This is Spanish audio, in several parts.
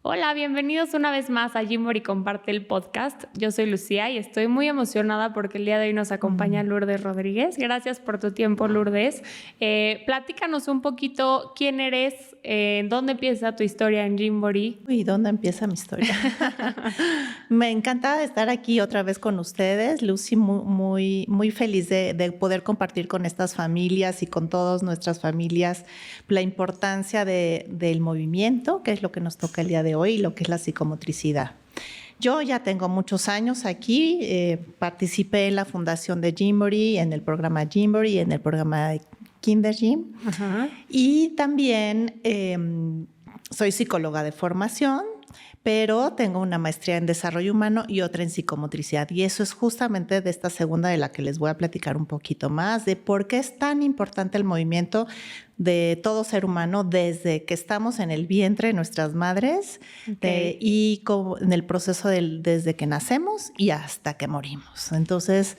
Hola, bienvenidos una vez más a Gymboree Comparte el podcast. Yo soy Lucía y estoy muy emocionada porque el día de hoy nos acompaña Lourdes Rodríguez. Gracias por tu tiempo, Lourdes. Platícanos un poquito quién eres, dónde empieza tu historia en Gymboree. ¿Y dónde empieza mi historia? Me encanta estar aquí otra vez con ustedes, Lucy, muy feliz de poder compartir con estas familias y con todas nuestras familias la importancia del movimiento, que es lo que nos toca el día de hoy, y lo que es la psicomotricidad. Yo ya tengo muchos años aquí, participé en la fundación de Gymboree, en el programa Gymboree, en el programa de Kinder Gym. Ajá. Y también soy psicóloga de formación, pero tengo una maestría en desarrollo humano y otra en psicomotricidad. Y eso es justamente de esta segunda de la que les voy a platicar un poquito más, de por qué es tan importante el movimiento de todo ser humano desde que estamos en el vientre de nuestras madres, Okay. y en el proceso desde que nacemos y hasta que morimos. Entonces,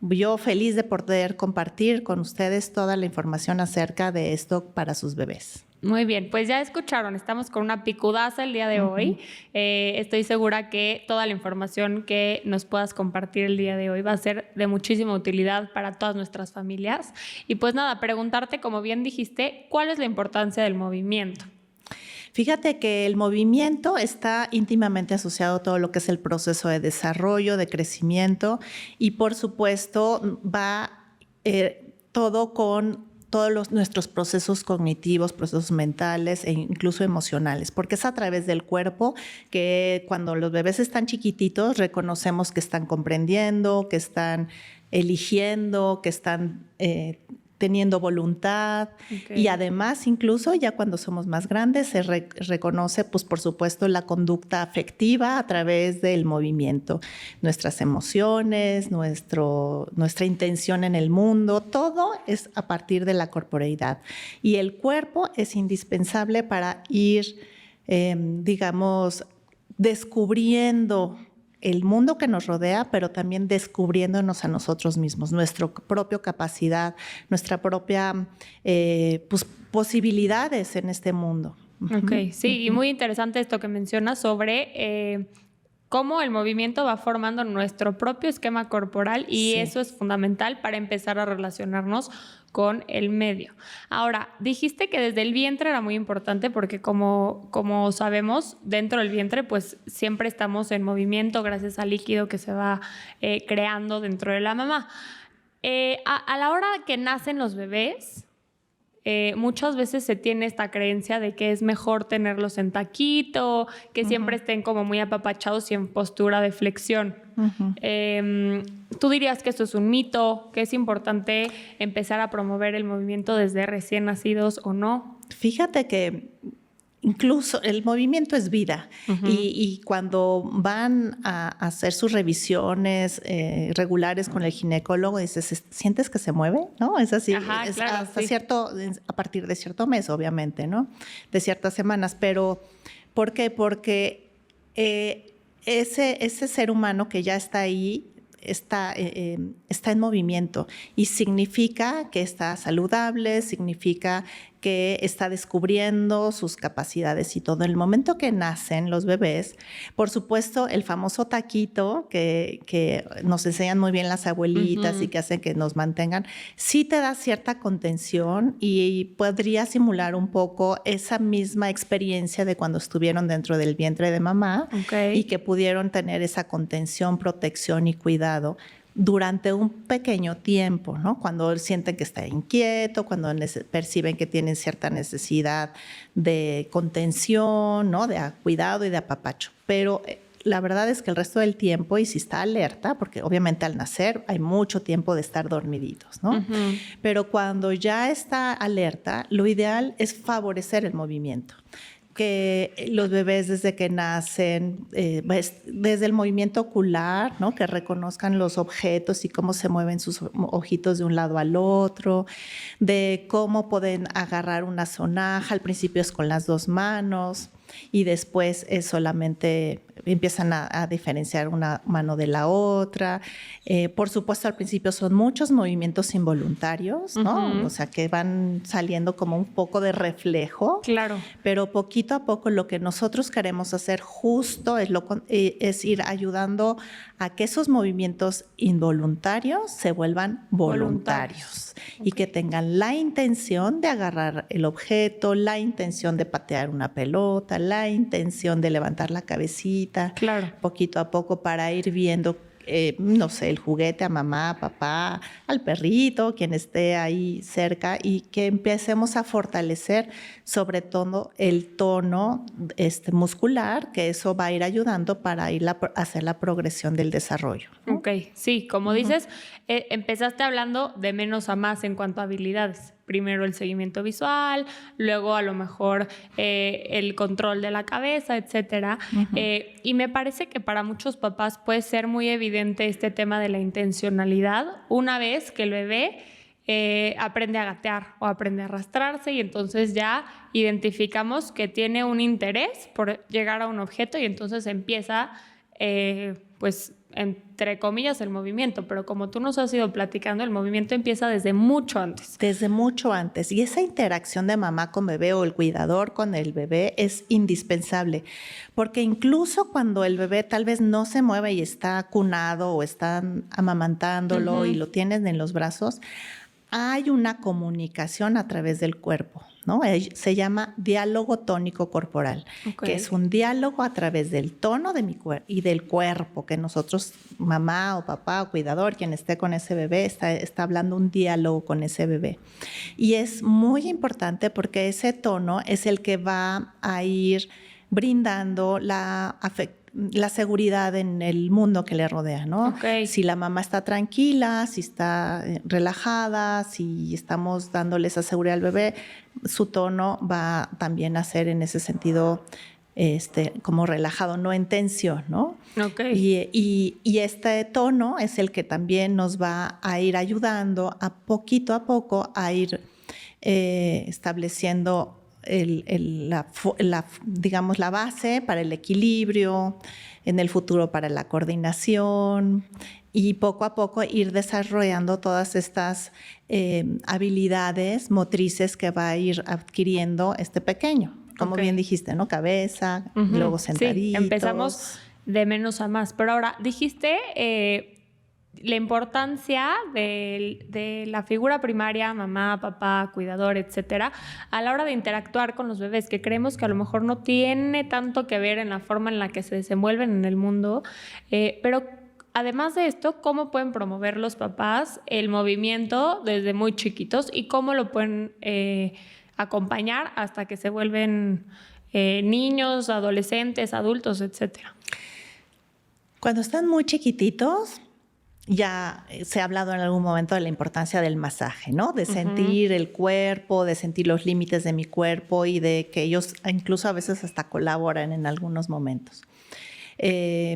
yo feliz de poder compartir con ustedes toda la información acerca de esto para sus bebés. Muy bien, pues ya escucharon, estamos con una picudaza el día de hoy. Estoy segura que toda la información que nos puedas compartir el día de hoy va a ser de muchísima utilidad para todas nuestras familias. Y pues nada, preguntarte, como bien dijiste, ¿cuál es la importancia del movimiento? Fíjate que el movimiento está íntimamente asociado a todo lo que es el proceso de desarrollo, de crecimiento, y por supuesto va todo con todos nuestros procesos cognitivos, procesos mentales e incluso emocionales, porque es a través del cuerpo que cuando los bebés están chiquititos reconocemos que están comprendiendo, que están eligiendo, que están teniendo voluntad. Okay. Y además, incluso ya cuando somos más grandes, se reconoce, pues por supuesto, la conducta afectiva a través del movimiento, nuestras emociones, nuestra intención en el mundo, todo es a partir de la corporeidad. Y el cuerpo es indispensable para ir, digamos, descubriendo el mundo que nos rodea, pero también descubriéndonos a nosotros mismos, nuestra propia capacidad, nuestra propia posibilidades en este mundo. Ok, sí, y muy interesante esto que mencionas sobre cómo el movimiento va formando nuestro propio esquema corporal y Sí. eso es fundamental para empezar a relacionarnos con el medio. Ahora, dijiste que desde el vientre era muy importante porque como sabemos, dentro del vientre pues siempre estamos en movimiento gracias al líquido que se va creando dentro de la mamá. A la hora que nacen los bebés, muchas veces se tiene esta creencia de que es mejor tenerlos en taquito, que siempre estén como muy apapachados y en postura de flexión. ¿Tú dirías que esto es un mito, que es importante empezar a promover el movimiento desde recién nacidos o no? Fíjate que incluso el movimiento es vida. Y cuando van a hacer sus revisiones regulares con el ginecólogo, dices, ¿sientes que se mueve? ¿No? Es así. Ajá, es claro, hasta sí. a partir de cierto mes, obviamente, ¿no? De ciertas semanas. Pero, ¿por qué? Porque ese ser humano que ya está ahí está en movimiento y significa que está saludable, significa que está descubriendo sus capacidades y todo. En el momento que nacen los bebés, por supuesto, el famoso taquito que nos enseñan muy bien las abuelitas y que hacen que nos mantengan, sí te da cierta contención y podría simular un poco esa misma experiencia de cuando estuvieron dentro del vientre de mamá. Okay. Y que pudieron tener esa contención, protección y cuidado durante un pequeño tiempo, ¿no? Cuando sienten que está inquieto, cuando perciben que tienen cierta necesidad de contención, ¿no? De cuidado y de apapacho. Pero la verdad es que el resto del tiempo, y si está alerta, porque obviamente al nacer hay mucho tiempo de estar dormiditos, ¿no? Pero cuando ya está alerta, lo ideal es favorecer el movimiento. Que los bebés desde que nacen, desde el movimiento ocular, ¿no? Que reconozcan los objetos y cómo se mueven sus ojitos de un lado al otro, de cómo pueden agarrar una sonaja, al principio es con las dos manos, y después solamente empiezan a diferenciar una mano de la otra. Por supuesto, al principio son muchos movimientos involuntarios, ¿no? O sea, que van saliendo como un poco de reflejo. Claro. Pero poquito a poco lo que nosotros queremos hacer justo es ir ayudando a que esos movimientos involuntarios se vuelvan voluntarios. Y que tengan la intención de agarrar el objeto, la intención de patear una pelota, la intención de levantar la cabecita, claro, poquito a poco, para ir viendo, no sé, el juguete a mamá, a papá, al perrito, quien esté ahí cerca, y que empecemos a fortalecer sobre todo el tono muscular, que eso va a ir ayudando para ir a hacer la progresión del desarrollo, ¿no? Ok, sí, como dices, empezaste hablando de menos a más en cuanto a habilidades. Primero el seguimiento visual, luego a lo mejor el control de la cabeza, etcétera. Y me parece que para muchos papás puede ser muy evidente este tema de la intencionalidad una vez que el bebé aprende a gatear o aprende a arrastrarse, y entonces ya identificamos que tiene un interés por llegar a un objeto y entonces empieza, pues, entre comillas, el movimiento, pero como tú nos has ido platicando, el movimiento empieza desde mucho antes. Desde mucho antes. Y esa interacción de mamá con bebé o el cuidador con el bebé es indispensable, porque incluso cuando el bebé tal vez no se mueve y está cunado o están amamantándolo y lo tienen en los brazos, hay una comunicación a través del cuerpo, ¿no? Se llama diálogo tónico corporal, que es un diálogo a través del tono de mi cuerpo y del cuerpo, que nosotros, mamá o papá o cuidador, quien esté con ese bebé, está hablando un diálogo con ese bebé. Y es muy importante porque ese tono es el que va a ir brindando la seguridad en el mundo que le rodea, ¿no? Si la mamá está tranquila, si está relajada, si estamos dándole esa seguridad al bebé, su tono va también a ser en ese sentido como relajado, no en tensión, ¿no? Y este tono es el que también nos va a ir ayudando a poco a ir estableciendo digamos, la base para el equilibrio, en el futuro para la coordinación, y poco a poco ir desarrollando todas estas habilidades motrices que va a ir adquiriendo este pequeño. Como bien dijiste, ¿no? Cabeza, luego sentaditos. Sí, empezamos de menos a más. Pero ahora, dijiste la importancia de la figura primaria, mamá, papá, cuidador, etcétera, a la hora de interactuar con los bebés, que creemos que a lo mejor no tiene tanto que ver en la forma en la que se desenvuelven en el mundo, pero además de esto, ¿cómo pueden promover los papás el movimiento desde muy chiquitos y cómo lo pueden acompañar hasta que se vuelven niños, adolescentes, adultos, etcétera? Cuando están muy chiquititos, ya se ha hablado en algún momento de la importancia del masaje, ¿no? De sentir el cuerpo, de sentir los límites de mi cuerpo y de que ellos incluso a veces hasta colaboran en algunos momentos.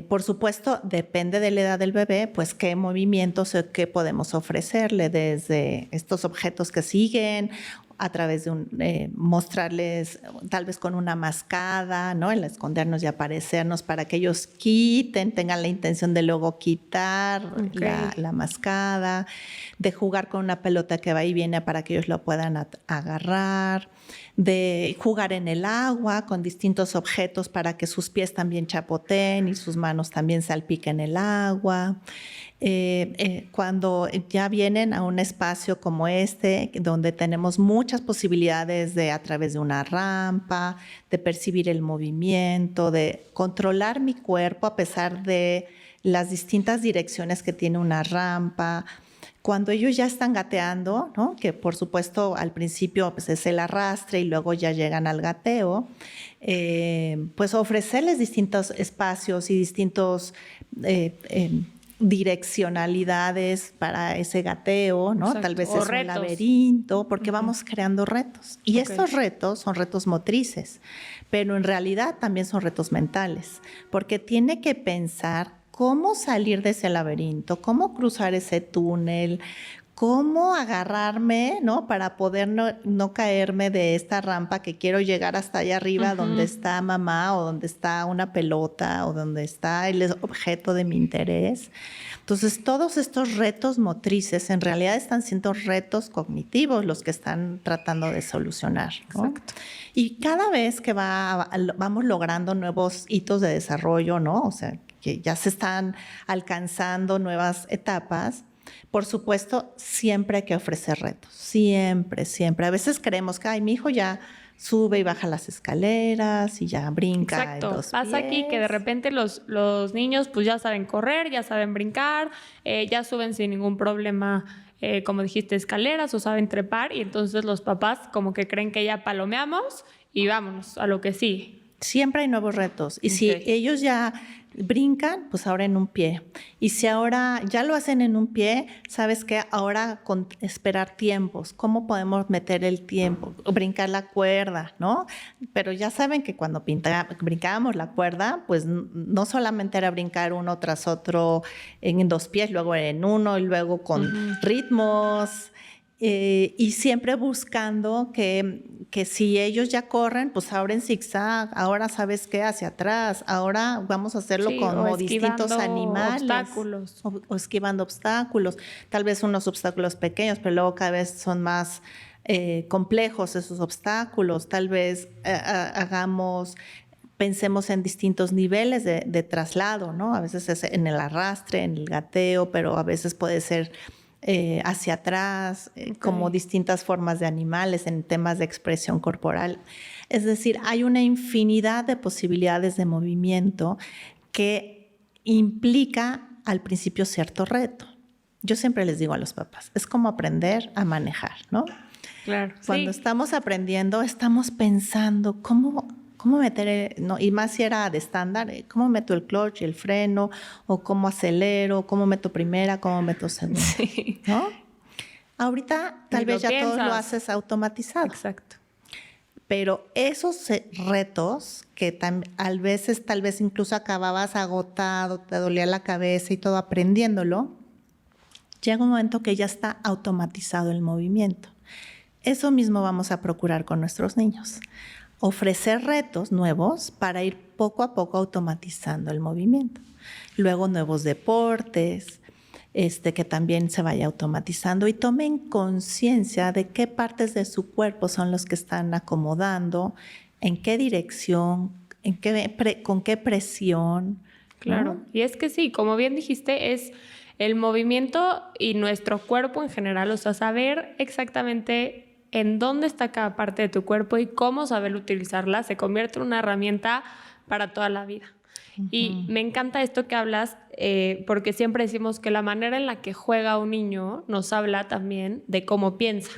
Por supuesto, depende de la edad del bebé, pues qué movimientos, qué podemos ofrecerle, desde estos objetos que siguen, a través de mostrarles tal vez con una mascada, ¿no? El escondernos y aparecernos para que ellos tengan la intención de luego quitar la mascada, de jugar con una pelota que va y viene para que ellos lo puedan agarrar, de jugar en el agua con distintos objetos para que sus pies también chapoteen y sus manos también salpiquen el agua. Cuando ya vienen a un espacio como este, donde tenemos muchas posibilidades de, a través de una rampa, de percibir el movimiento, de controlar mi cuerpo a pesar de las distintas direcciones que tiene una rampa. Cuando ellos ya están gateando, ¿no? Que por supuesto al principio pues, es el arrastre y luego ya llegan al gateo, pues ofrecerles distintos espacios y distintos direccionalidades para ese gateo, ¿no? Exacto. Tal vez o es retos. un laberinto, porque vamos creando retos. Y estos retos son retos motrices, pero en realidad también son retos mentales, porque tiene que pensar cómo salir de ese laberinto, cómo cruzar ese túnel, cómo agarrarme, ¿no? Para poder no caerme de esta rampa que quiero llegar hasta allá arriba, donde está mamá o donde está una pelota o donde está el objeto de mi interés. Entonces, todos estos retos motrices en realidad están siendo retos cognitivos los que están tratando de solucionar, ¿no? Exacto. Y cada vez que vamos logrando nuevos hitos de desarrollo, ¿no? O sea, que ya se están alcanzando nuevas etapas, por supuesto, siempre hay que ofrecer retos, siempre, siempre. A veces creemos que, ay, mi hijo ya sube y baja las escaleras y ya brinca. Exacto. En 2 Pasa pies. aquí que de repente los niños pues ya saben correr, ya saben brincar, ya suben sin ningún problema, como dijiste, escaleras o saben trepar, y entonces los papás como que creen que ya palomeamos y vámonos a lo que sigue. Siempre hay nuevos retos. Y si ellos ya brincan, pues ahora en un pie. Y si ahora ya lo hacen en un pie, ¿sabes qué? Ahora con esperar tiempos. ¿Cómo podemos meter el tiempo? Brincar la cuerda, ¿no? Pero ya saben que cuando brincábamos la cuerda, pues no solamente era brincar uno tras otro en 2 pies, luego en uno y luego con ritmos. Y siempre buscando que si ellos ya corren, pues ahora en zigzag, ahora sabes qué, hacia atrás, ahora vamos a hacerlo como distintos animales. Obstáculos. O esquivando obstáculos, tal vez unos obstáculos pequeños, pero luego cada vez son más complejos esos obstáculos, tal vez pensemos en distintos niveles de traslado, ¿no? A veces es en el arrastre, en el gateo, pero a veces puede ser hacia atrás, como distintas formas de animales en temas de expresión corporal. Es decir, hay una infinidad de posibilidades de movimiento que implica al principio cierto reto. Yo siempre les digo a los papás, es como aprender a manejar, ¿no? Claro. Cuando estamos aprendiendo, estamos pensando cómo meter, ¿no? Y más si era de estándar, cómo meto el clutch y el freno, o cómo acelero, cómo meto primera, cómo meto segunda, ¿no? Ahorita tal vez ya todo lo haces automatizado. Exacto. Pero esos retos que a veces tal vez incluso acababas agotado, te dolía la cabeza y todo aprendiéndolo, llega un momento que ya está automatizado el movimiento. Eso mismo vamos a procurar con nuestros niños. Ofrecer retos nuevos para ir poco a poco automatizando el movimiento. Luego nuevos deportes, que también se vaya automatizando y tomen conciencia de qué partes de su cuerpo son los que están acomodando, en qué dirección, con qué presión. Claro, ¿no? Y es que sí, como bien dijiste, es el movimiento y nuestro cuerpo en general, o sea, saber exactamente en dónde está cada parte de tu cuerpo y cómo saber utilizarla se convierte en una herramienta para toda la vida. Y me encanta esto que hablas, porque siempre decimos que la manera en la que juega un niño nos habla también de cómo piensa.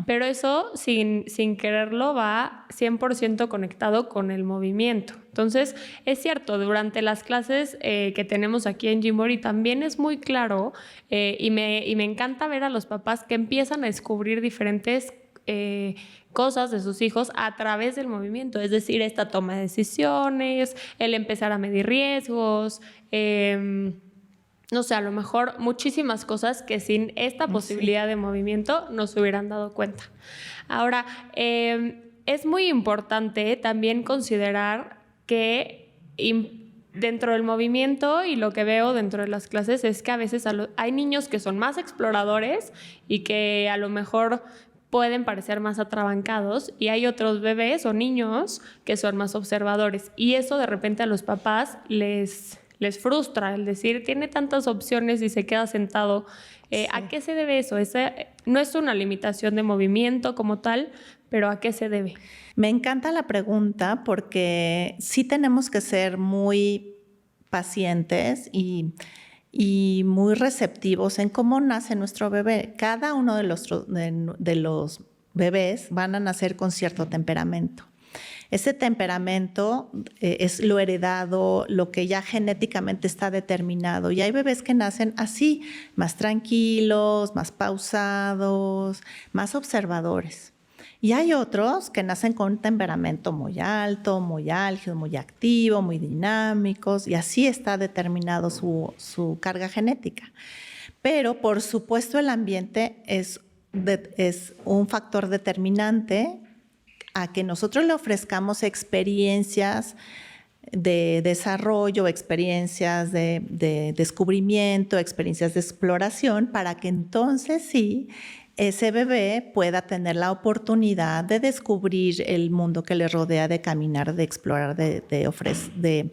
Pero eso, sin quererlo, va 100% conectado con el movimiento. Entonces, es cierto, durante las clases que tenemos aquí en Gymboree también es muy claro, y me encanta ver a los papás que empiezan a descubrir diferentes cosas de sus hijos a través del movimiento, es decir, esta toma de decisiones, el empezar a medir riesgos, no sé, a lo mejor muchísimas cosas que sin esta posibilidad de movimiento no se hubieran dado cuenta. Ahora, es muy importante también considerar que dentro del movimiento, y lo que veo dentro de las clases es que a veces hay niños que son más exploradores y que a lo mejor pueden parecer más atrabancados, y hay otros bebés o niños que son más observadores, y eso de repente a los papás les frustra el decir, tiene tantas opciones y se queda sentado. ¿A qué se debe eso? No es una limitación de movimiento como tal, pero ¿a qué se debe? Me encanta la pregunta porque sí tenemos que ser muy pacientes y muy receptivos en cómo nace nuestro bebé. Cada uno de los bebés van a nacer con cierto temperamento. Ese temperamento es lo heredado, lo que ya genéticamente está determinado. Y hay bebés que nacen así, más tranquilos, más pausados, más observadores. Y hay otros que nacen con un temperamento muy alto, muy álgido, muy activo, muy dinámicos, y así está determinado su carga genética. Pero, por supuesto, el ambiente es un factor determinante a que nosotros le ofrezcamos experiencias de desarrollo, experiencias de descubrimiento, experiencias de exploración, para que entonces sí ese bebé pueda tener la oportunidad de descubrir el mundo que le rodea, de caminar, de explorar, de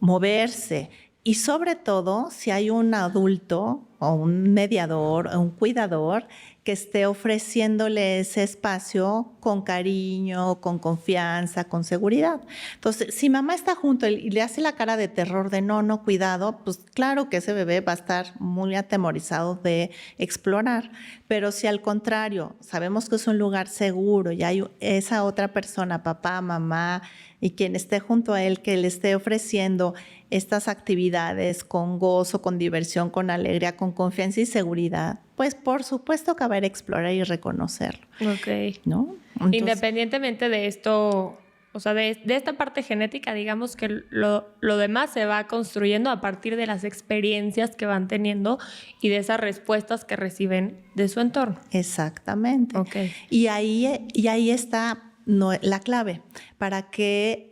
moverse. Y sobre todo, si hay un adulto o un mediador o un cuidador que esté ofreciéndole ese espacio con cariño, con confianza, con seguridad. Entonces, si mamá está junto y le hace la cara de terror de no, cuidado, pues claro que ese bebé va a estar muy atemorizado de explorar. Pero si al contrario, sabemos que es un lugar seguro y hay esa otra persona, papá, mamá, y quien esté junto a él, que le esté ofreciendo estas actividades con gozo, con diversión, con alegría, con confianza y seguridad, pues por supuesto que va a ir a explorar y reconocerlo. Ok. ¿No? Entonces, independientemente de esto, o sea, de esta parte genética, digamos que lo demás se va construyendo a partir de las experiencias que van teniendo y de esas respuestas que reciben de su entorno. Exactamente. Okay. Y ahí está la clave para que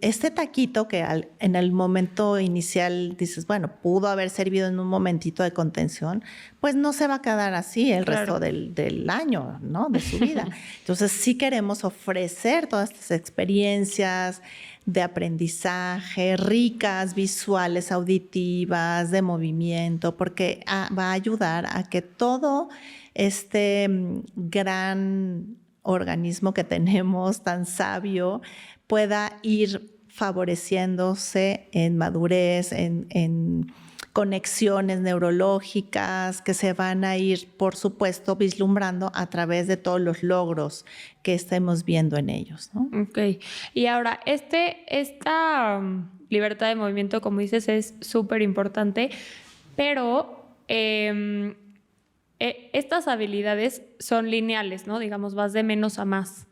este taquito que en el momento inicial dices, bueno, pudo haber servido en un momentito de contención, pues no se va a quedar así el resto del año, ¿no? De su vida. Entonces sí queremos ofrecer todas estas experiencias de aprendizaje ricas, visuales, auditivas, de movimiento, porque va a ayudar a que todo este gran organismo que tenemos tan sabio pueda ir favoreciéndose en madurez, en conexiones neurológicas que se van a ir, por supuesto, vislumbrando a través de todos los logros que estemos viendo en ellos, ¿no? Ok. Y ahora, esta libertad de movimiento, como dices, es súper importante, pero estas habilidades son lineales, ¿no? Digamos, vas de menos a más.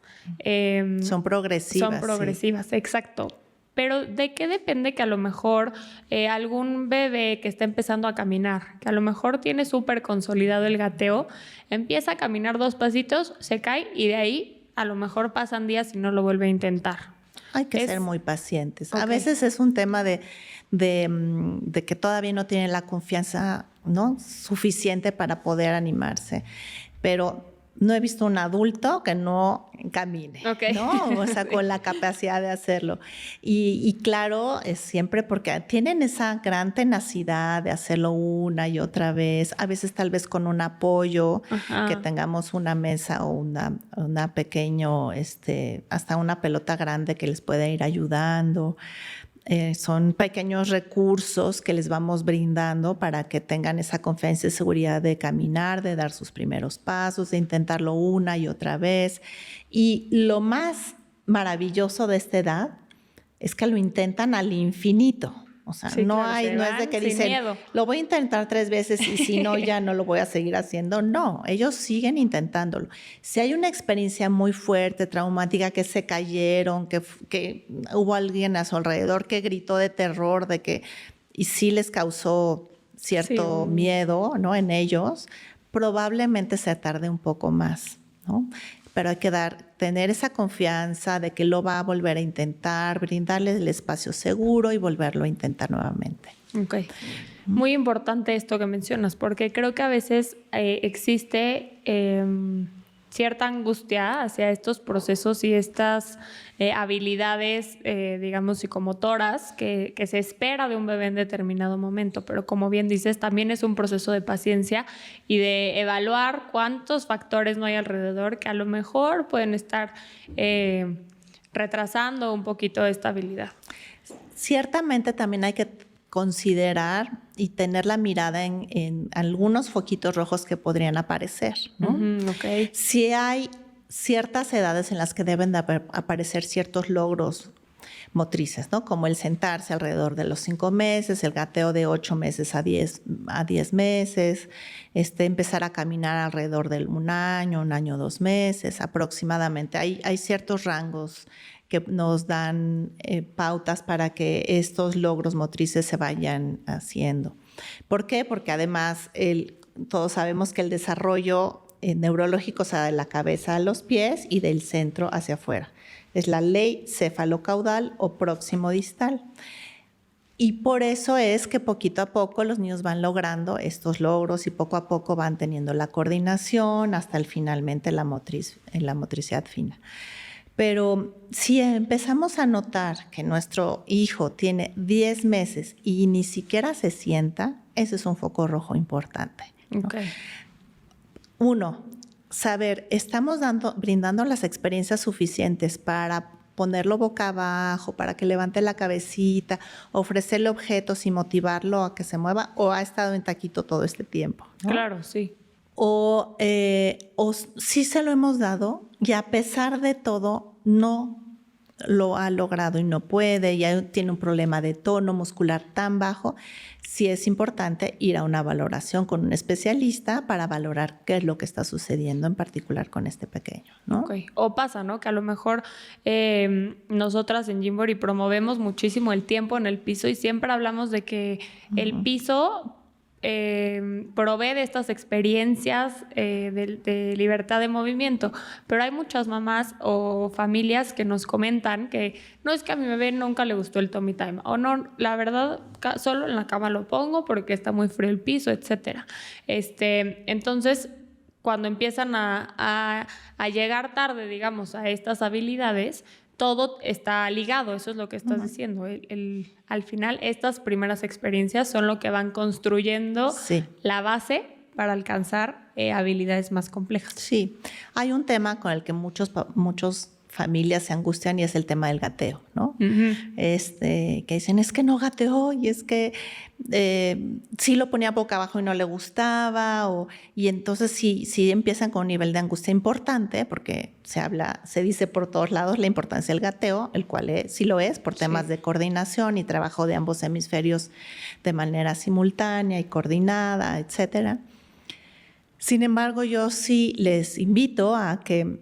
Son progresivas. Son progresivas, sí. Exacto. Pero ¿de qué depende que a lo mejor algún bebé que está empezando a caminar, que a lo mejor tiene súper consolidado el gateo, empieza a caminar 2 pasitos, se cae y de ahí a lo mejor pasan días y no lo vuelve a intentar? Hay que ser muy pacientes. Okay. A veces es un tema de que todavía no tienen la confianza, ¿no?, suficiente para poder animarse. Pero no he visto un adulto que no camine, okay, ¿no? O sea, con la capacidad de hacerlo. Y claro, es siempre porque tienen esa gran tenacidad de hacerlo una y otra vez, a veces tal vez con un apoyo, que tengamos una mesa o una pequeño, hasta una pelota grande que les pueda ir ayudando. Son pequeños recursos que les vamos brindando para que tengan esa confianza y seguridad de caminar, de dar sus primeros pasos, de intentarlo una y otra vez. Y lo más maravilloso de esta edad es que lo intentan al infinito. O sea, sí, no es de que dicen, miedo, lo voy a intentar 3 veces y si no, ya no lo voy a seguir haciendo. No, ellos siguen intentándolo. Si hay una experiencia muy fuerte, traumática, que se cayeron, que hubo alguien a su alrededor que gritó de terror, y sí les causó cierto miedo, ¿no?, en ellos, probablemente se tarde un poco más, ¿no? Pero hay que tener esa confianza de que lo va a volver a intentar, brindarle el espacio seguro y volverlo a intentar nuevamente. Ok. Muy importante esto que mencionas, porque creo que a veces existe cierta angustia hacia estos procesos y estas habilidades, digamos, psicomotoras que se espera de un bebé en determinado momento. Pero como bien dices, también es un proceso de paciencia y de evaluar cuántos factores no hay alrededor que a lo mejor pueden estar retrasando un poquito esta habilidad. Ciertamente también hay que considerar y tener la mirada en algunos foquitos rojos que podrían aparecer, ¿no? Okay. Si hay ciertas edades en las que deben de aparecer ciertos logros motrices, ¿no?, como el sentarse alrededor de los 5 meses, el gateo de 8 meses a 10 meses, empezar a caminar alrededor de un año, 2 meses aproximadamente. Hay ciertos rangos que nos dan pautas para que estos logros motrices se vayan haciendo. ¿Por qué? Porque además todos sabemos que el desarrollo neurológico se da de la cabeza a los pies y del centro hacia afuera. Es la ley cefalocaudal o próximo distal. Y por eso es que poquito a poco los niños van logrando estos logros y poco a poco van teniendo la coordinación hasta finalmente la motricidad fina. Pero si empezamos a notar que nuestro hijo tiene 10 meses y ni siquiera se sienta, ese es un foco rojo importante, ¿no? Okay. Uno, saber, ¿estamos brindando las experiencias suficientes para ponerlo boca abajo, para que levante la cabecita, ofrecerle objetos y motivarlo a que se mueva, o ha estado en taquito todo este tiempo, ¿no? Claro, sí. O sí se lo hemos dado y a pesar de todo no lo ha logrado y no puede, ya tiene un problema de tono muscular tan bajo, sí es importante ir a una valoración con un especialista para valorar qué es lo que está sucediendo en particular con este pequeño, ¿no? Okay. O pasa, ¿no? Que a lo mejor nosotras en Gymboree promovemos muchísimo el tiempo en el piso y siempre hablamos de que el piso provee de estas experiencias de libertad de movimiento, pero hay muchas mamás o familias que nos comentan que no, es que a mi bebé nunca le gustó el tummy time, o no, la verdad solo en la cama lo pongo porque está muy frío el piso, etcétera. Entonces cuando empiezan a llegar tarde, digamos, a estas habilidades, todo está ligado, eso es lo que estás diciendo. Al final, estas primeras experiencias son lo que van construyendo la base para alcanzar habilidades más complejas. Sí, hay un tema con el que muchos familias se angustian y es el tema del gateo, ¿no? Que dicen, es que no gateó y es que sí lo ponía boca abajo y no le gustaba, y entonces sí empiezan con un nivel de angustia importante porque se dice por todos lados la importancia del gateo, el cual sí lo es por temas de coordinación y trabajo de ambos hemisferios de manera simultánea y coordinada, etcétera. Sin embargo, yo sí les invito a que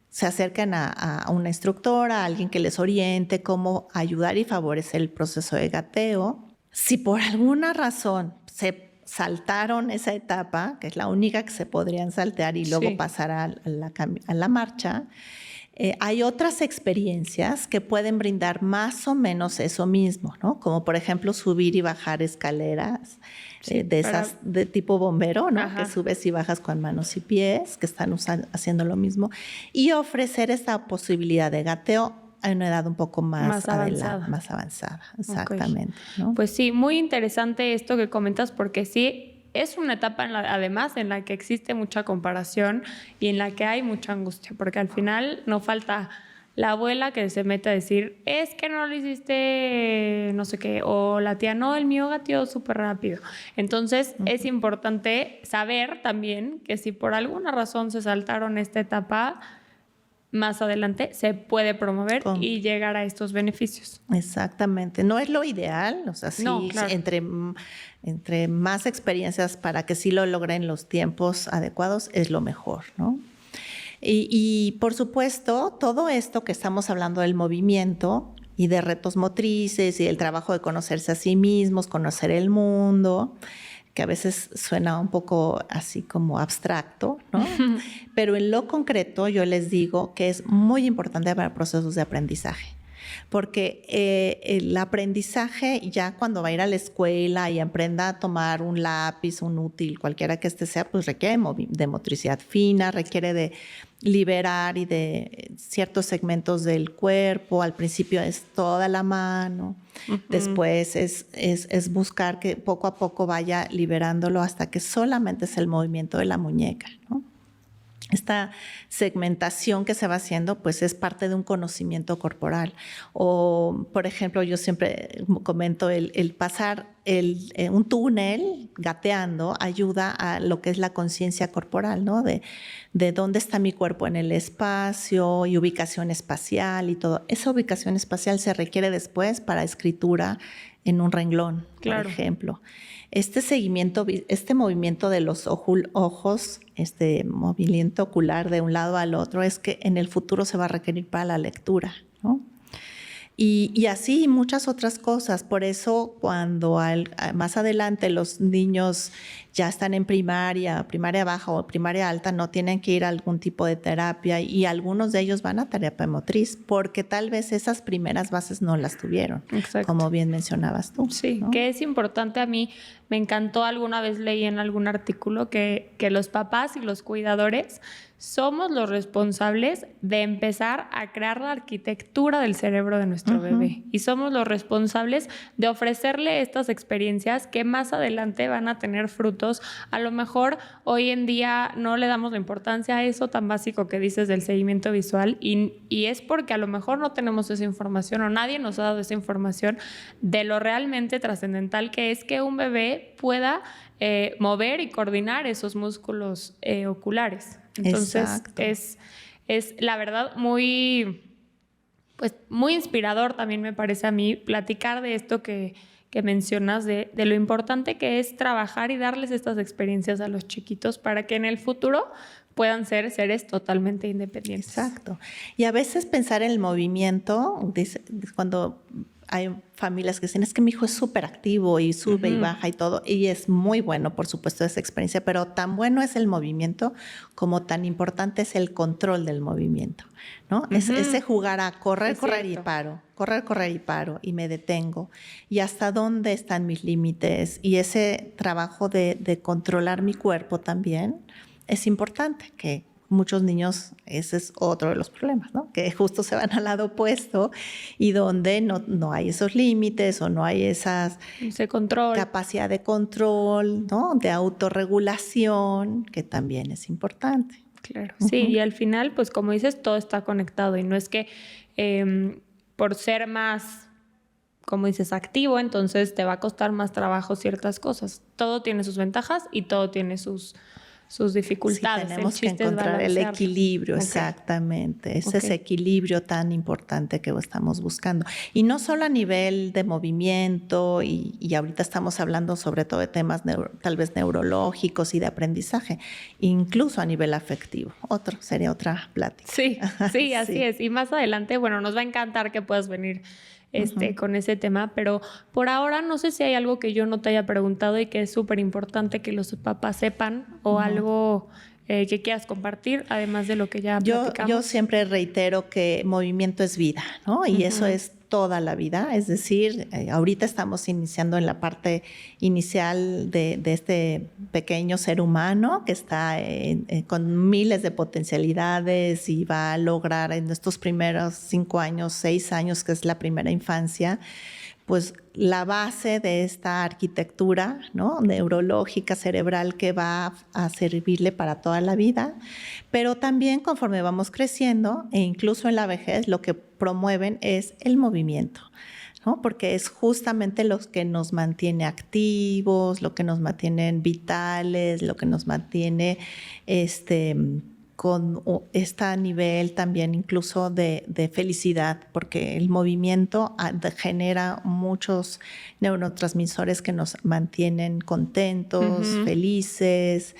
se acerquen a una instructora, a alguien que les oriente cómo ayudar y favorecer el proceso de gateo. Si por alguna razón se saltaron esa etapa, que es la única que se podrían saltear y luego pasar a la marcha, hay otras experiencias que pueden brindar más o menos eso mismo, ¿no? Como por ejemplo subir y bajar escaleras esas de tipo bombero, ¿no? Ajá. Que subes y bajas con manos y pies, que están haciendo lo mismo, y ofrecer esta posibilidad de gateo a una edad un poco más avanzada. Exactamente. Okay. ¿No? Pues sí, muy interesante esto que comentas porque sí, es una etapa además en la que existe mucha comparación y en la que hay mucha angustia, porque al final no falta la abuela que se mete a decir, es que no lo hiciste no sé qué, o la tía, no, el mío gateó súper rápido. Entonces es importante saber también que si por alguna razón se saltaron esta etapa, más adelante se puede promover y llegar a estos beneficios. Exactamente. No es lo ideal, o sea, sí, no, claro. entre más experiencias para que sí lo logren los tiempos adecuados es lo mejor, ¿no? Y por supuesto, todo esto que estamos hablando del movimiento y de retos motrices y del trabajo de conocerse a sí mismos, conocer el mundo, que a veces suena un poco así como abstracto, ¿no? Pero en lo concreto yo les digo que es muy importante para procesos de aprendizaje. Porque el aprendizaje ya cuando va a ir a la escuela y aprenda a tomar un lápiz, un útil, cualquiera que sea, pues requiere de motricidad fina, requiere de liberar y de ciertos segmentos del cuerpo. Al principio es toda la mano, después es buscar que poco a poco vaya liberándolo hasta que solamente es el movimiento de la muñeca, ¿no? Esta segmentación que se va haciendo, pues es parte de un conocimiento corporal. O, por ejemplo, yo siempre comento el pasar un túnel gateando ayuda a lo que es la conciencia corporal, ¿no? De dónde está mi cuerpo en el espacio y ubicación espacial y todo. Esa ubicación espacial se requiere después para escritura en un renglón, claro. Por ejemplo. Este movimiento de los ojos, este movimiento ocular de un lado al otro, es que en el futuro se va a requerir para la lectura, ¿no? Y así muchas otras cosas. Por eso cuando más adelante los niños ya están en primaria baja o primaria alta, no tienen que ir a algún tipo de terapia y algunos de ellos van a terapia motriz porque tal vez esas primeras bases no las tuvieron. Exacto. Como bien mencionabas tú. Sí, ¿no? Que es importante. A mí me encantó, alguna vez leí en algún artículo que los papás y los cuidadores somos los responsables de empezar a crear la arquitectura del cerebro de nuestro bebé y somos los responsables de ofrecerle estas experiencias que más adelante van a tener frutos. A lo mejor hoy en día no le damos la importancia a eso tan básico que dices del seguimiento visual y es porque a lo mejor no tenemos esa información o nadie nos ha dado esa información de lo realmente trascendental que es que un bebé pueda mover y coordinar esos músculos oculares. Entonces es la verdad muy inspirador también me parece a mí platicar de esto que mencionas, de lo importante que es trabajar y darles estas experiencias a los chiquitos para que en el futuro puedan ser seres totalmente independientes. Exacto. Y a veces pensar en el movimiento, cuando hay familias que dicen, es que mi hijo es súper activo y sube y baja y todo, y es muy bueno, por supuesto, esa experiencia, pero tan bueno es el movimiento como tan importante es el control del movimiento, ¿no? Ese jugar a correr y paro, correr y paro, y me detengo, y hasta dónde están mis límites, y ese trabajo de controlar mi cuerpo también es importante, que muchos niños, ese es otro de los problemas, ¿no? Que justo se van al lado opuesto y donde no hay esos límites o no hay ese control, capacidad de control, ¿no? De autorregulación, que también es importante. Claro, sí, y al final, pues como dices, todo está conectado y no es que por ser más, como dices, activo, entonces te va a costar más trabajo ciertas cosas. Todo tiene sus ventajas y todo tiene sus dificultades. Sí, tenemos que encontrar el equilibrio, exactamente. Es ese equilibrio tan importante que estamos buscando. Y no solo a nivel de movimiento, y ahorita estamos hablando sobre todo de temas tal vez neurológicos y de aprendizaje, incluso a nivel afectivo. Sería otra plática. Sí, así es. Y más adelante, bueno, nos va a encantar que puedas venir con ese tema, pero por ahora no sé si hay algo que yo no te haya preguntado y que es súper importante que los papás sepan o algo que quieras compartir, además de lo que ya platicamos. Yo siempre reitero que movimiento es vida, ¿no? Y eso es toda la vida, es decir, ahorita estamos iniciando en la parte inicial de este pequeño ser humano que está con miles de potencialidades y va a lograr en estos primeros 5 años, 6 años, que es la primera infancia, pues la base de esta arquitectura, ¿no? Neurológica, cerebral, que va a servirle para toda la vida, pero también conforme vamos creciendo e incluso en la vejez lo que promueven es el movimiento, ¿no? Porque es justamente lo que nos mantiene activos, lo que nos mantiene vitales, lo que nos mantiene con este nivel también incluso de felicidad, porque el movimiento genera muchos neurotransmisores que nos mantienen contentos, felices,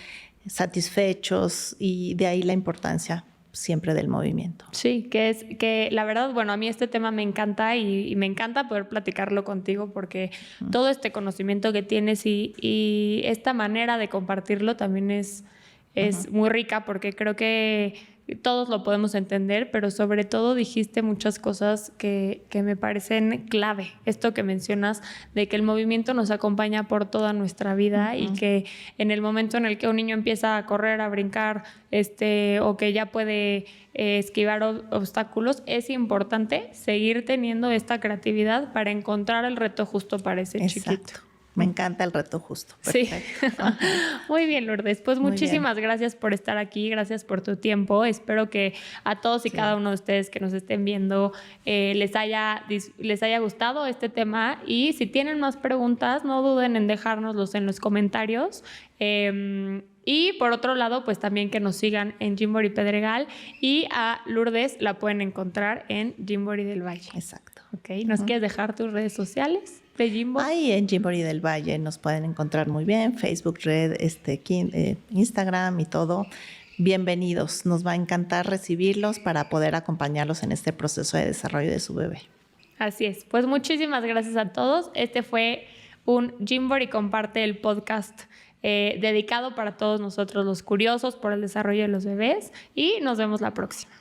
satisfechos, y de ahí la importancia siempre del movimiento. Sí, que la verdad, bueno, a mí este tema me encanta y me encanta poder platicarlo contigo porque todo este conocimiento que tienes y esta manera de compartirlo también es muy rica porque creo que todos lo podemos entender, pero sobre todo dijiste muchas cosas que me parecen clave. Esto que mencionas de que el movimiento nos acompaña por toda nuestra vida y que en el momento en el que un niño empieza a correr, a brincar, o que ya puede esquivar obstáculos, es importante seguir teniendo esta creatividad para encontrar el reto justo para ese chiquito. Me encanta el reto justo. Perfecto. Sí. Muy bien, Lourdes. Pues muchísimas gracias por estar aquí. Gracias por tu tiempo. Espero que a todos y cada uno de ustedes que nos estén viendo les haya gustado este tema. Y si tienen más preguntas, no duden en dejárnoslos en los comentarios. Y por otro lado, pues también que nos sigan en Gymboree Pedregal, y a Lourdes la pueden encontrar en Gymboree del Valle. Exacto. Okay. ¿Nos quieres dejar tus redes sociales de Gymboree? Ahí en Gymboree del Valle nos pueden encontrar muy bien, Facebook, Red, Instagram y todo. Bienvenidos, nos va a encantar recibirlos para poder acompañarlos en este proceso de desarrollo de su bebé. Así es. Pues muchísimas gracias a todos. Este fue un Gymbody Comparte, el podcast dedicado para todos nosotros los curiosos por el desarrollo de los bebés, y nos vemos la próxima.